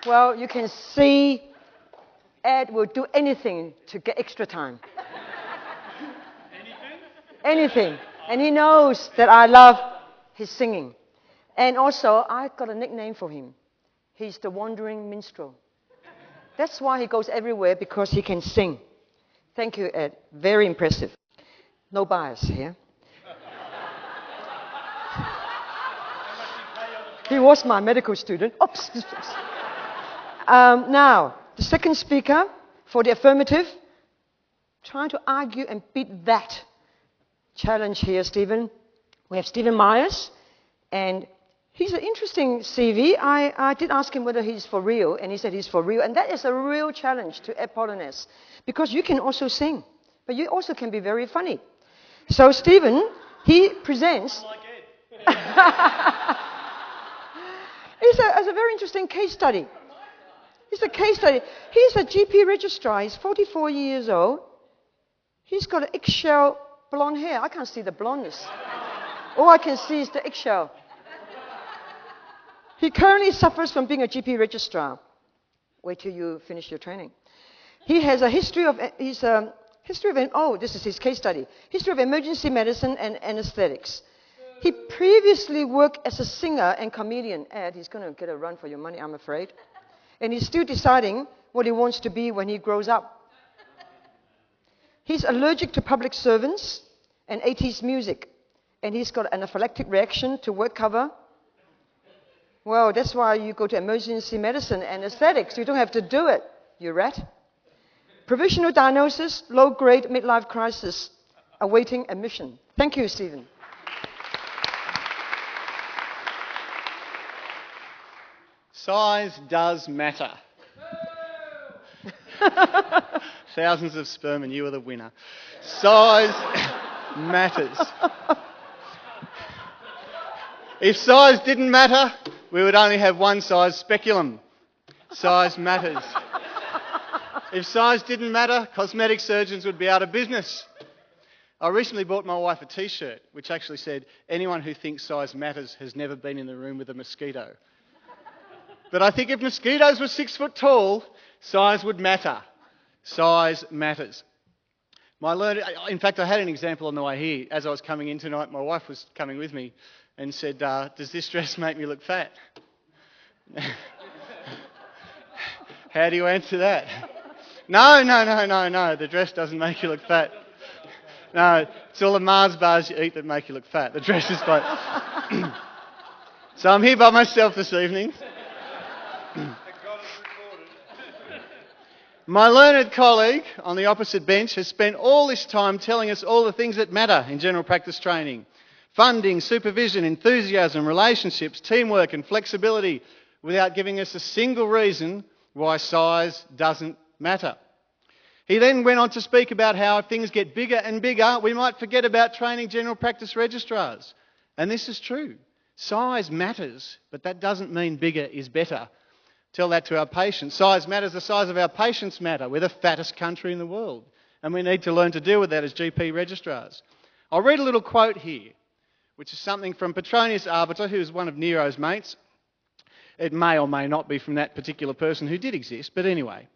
Well, you can see Ed will do anything to get extra time. Anything. And he knows that I love his singing. And also, I got a nickname for him. He's the wandering minstrel. That's why he goes everywhere, because he can sing. Thank you, Ed. Very impressive. No bias here. He was my medical student. Oops. Now, the second speaker for the affirmative, trying to argue and beat that challenge here, Stephen. We have Stephen Myers, and he's an interesting CV. I did ask him whether he's for real, and he said he's for real. And that is a real challenge to Ed Polonez, because you can also sing, but you also can be very funny. So Stephen, he presents... It's a very interesting case study. It's a case study. He's a GP registrar. He's 44 years old. He's got an eggshell blonde hair. I can't see the blondness. All I can see is the eggshell. He currently suffers from being a GP registrar. Wait till you finish your training. He has a history of... this is his case study. History of emergency medicine and anesthetics. He previously worked as a singer and comedian. Ed, he's going to get a run for your money, I'm afraid. And he's still deciding what he wants to be when he grows up. He's allergic to public servants and 80s music. And he's got an anaphylactic reaction to word cover. Well, that's why you go to emergency medicine and anesthetics. You don't have to do it, you rat. Provisional diagnosis, low-grade midlife crisis, awaiting admission. Thank you, Stephen. Size does matter. Thousands of sperm and you are the winner. Size matters. If size didn't matter, we would only have one size speculum. Size matters. If size didn't matter, cosmetic surgeons would be out of business. I recently bought my wife a t-shirt which actually said, anyone who thinks size matters has never been in the room with a mosquito. But I think if mosquitoes were 6 foot tall, size would matter. Size matters. In fact, I had an example on the way here. As I was coming in tonight, my wife was coming with me and said, does this dress make me look fat? How do you answer that? No, the dress doesn't make you look fat. No, it's all the Mars bars you eat that make you look fat. The dress is fine. So I'm here by myself this evening. My learned colleague on the opposite bench has spent all this time telling us all the things that matter in general practice training. Funding, supervision, enthusiasm, relationships, teamwork and flexibility, without giving us a single reason why size doesn't matter. He then went on to speak about how if things get bigger and bigger, we might forget about training general practice registrars. And this is true. Size matters, but that doesn't mean bigger is better. Tell that to our patients. Size matters, the size of our patients matter. We're the fattest country in the world. And we need to learn to deal with that as GP registrars. I'll read a little quote here, which is something from Petronius Arbiter, who is one of Nero's mates. It may or may not be from that particular person who did exist, but anyway,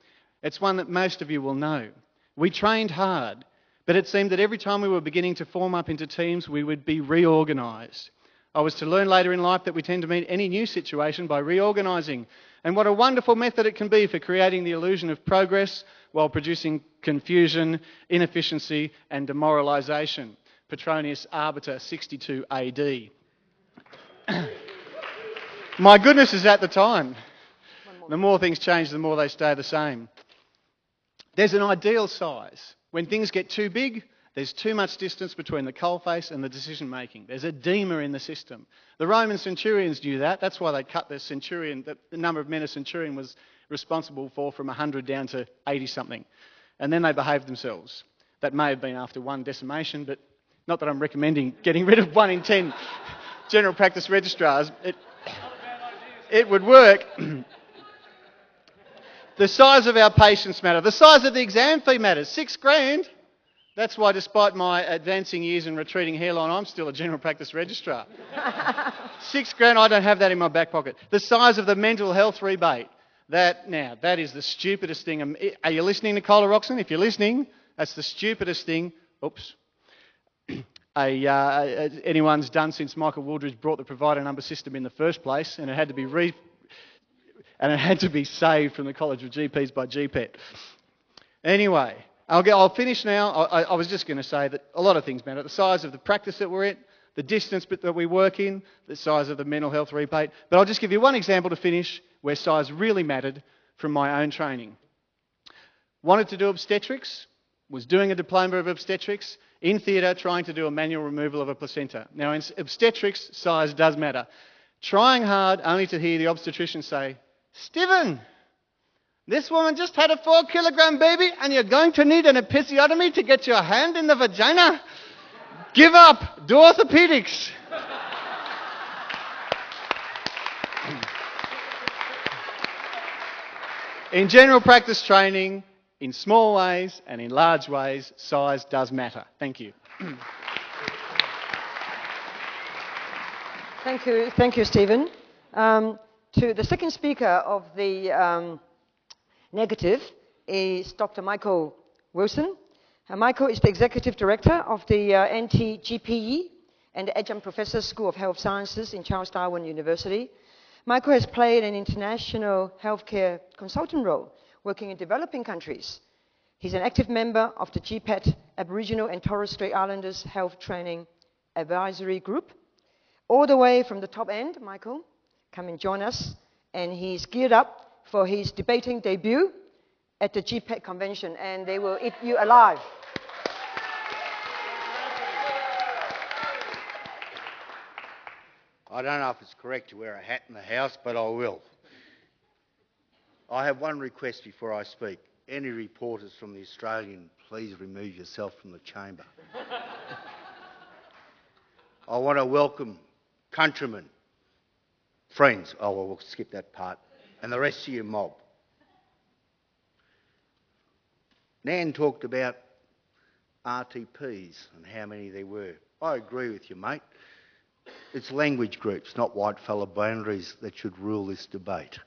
it's one that most of you will know. We trained hard, but it seemed that every time we were beginning to form up into teams, we would be reorganised. I was to learn later in life that we tend to meet any new situation by reorganising, and what a wonderful method it can be for creating the illusion of progress while producing confusion, inefficiency and demoralisation. Petronius Arbiter, 62 AD. My goodness is at the time. The more things change, the more they stay the same. There's an ideal size. When things get too big, there's too much distance between the coalface and the decision making. There's edema in the system. The Roman centurions knew that. That's why they cut the centurion, the number of men a centurion was responsible for, from 100 down to 80 something. And then they behaved themselves. That may have been after one decimation, but not that I'm recommending getting rid of 1 in 10 general practice registrars. It would work. The size of our patients matter. The size of the exam fee matters. $6,000. That's why, despite my advancing years and retreating hairline, I'm still a general practice registrar. $6,000, I don't have that in my back pocket. The size of the mental health rebate. That is the stupidest thing. Are you listening, Nicola Roxon? If you're listening, that's the stupidest thing. Oops. Anyone's done since Michael Wooldridge brought the provider number system in the first place, and it had to be saved from the College of GPs by GPET. Anyway, I'll finish now. I was just going to say that a lot of things matter. The size of the practice that we're in, the distance that we work in, the size of the mental health rebate. But I'll just give you one example to finish where size really mattered from my own training. Wanted to do obstetrics, was doing a diploma of obstetrics, in theatre trying to do a manual removal of a placenta. Now in obstetrics, size does matter. Trying hard only to hear the obstetrician say, "Stephen, this woman just had a 4-kilogram baby and you're going to need an episiotomy to get your hand in the vagina? Give up, do orthopedics." In general practice training, in small ways and in large ways, size does matter. Thank you. Thank you, Stephen. To the second speaker of the negative is Dr. Michael Wilson. Michael is the Executive Director of the NT-GPE and the Adjunct Professor School of Health Sciences in Charles Darwin University. Michael has played an international healthcare consultant role working in developing countries. He's an active member of the GPET Aboriginal and Torres Strait Islanders Health Training Advisory Group. All the way from the top end, Michael, come and join us. And he's geared up for his debating debut at the GPET convention, and they will eat you alive. I don't know if it's correct to wear a hat in the House, but I will. I have one request before I speak. Any reporters from the Australian, please remove yourself from the chamber. I want to welcome countrymen, friends, we'll skip that part, and the rest of your mob. Nan talked about RTPs and how many there were. I agree with you, mate. It's language groups, not white-fella boundaries, that should rule this debate.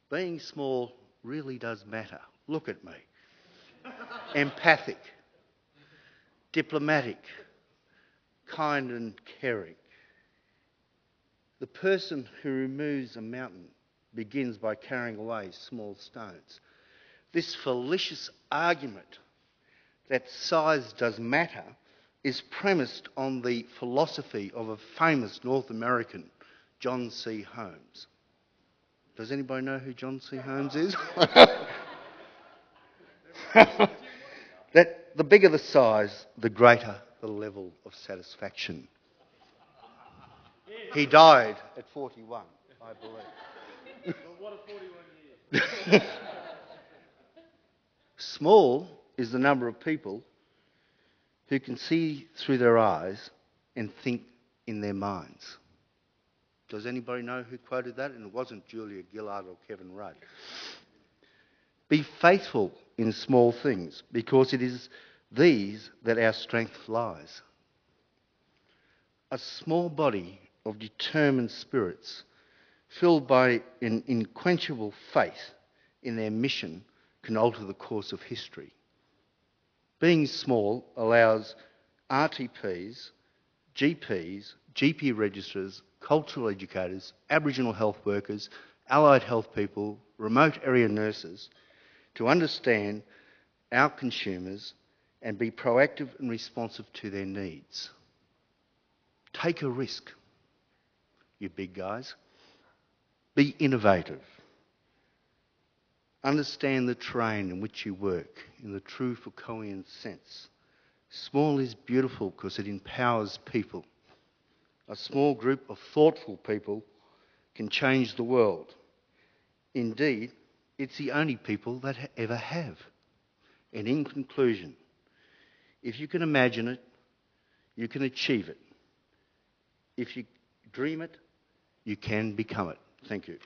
Being small really does matter. Look at me. Empathic, diplomatic, kind and caring. The person who removes a mountain begins by carrying away small stones. This fallacious argument that size does matter is premised on the philosophy of a famous North American, John C. Holmes. Does anybody know who John C. Holmes is? That the bigger the size, the greater the level of satisfaction. He died at 41, I believe. But what a 41 years. Small is the number of people who can see through their eyes and think in their minds. Does anybody know who quoted that? And it wasn't Julia Gillard or Kevin Rudd. Be faithful in small things, because it is these that our strength lies. A small body of determined spirits, filled by an unquenchable faith in their mission, can alter the course of history. Being small allows RTPs, GPs, GP registrars, cultural educators, Aboriginal health workers, allied health people, remote area nurses to understand our consumers and be proactive and responsive to their needs. Take a risk, you big guys. Be innovative. Understand the terrain in which you work in the true Foucauldian sense. Small is beautiful because it empowers people. A small group of thoughtful people can change the world. Indeed, it's the only people that ever have. And in conclusion, if you can imagine it, you can achieve it. If you dream it, you can become it. Thank you.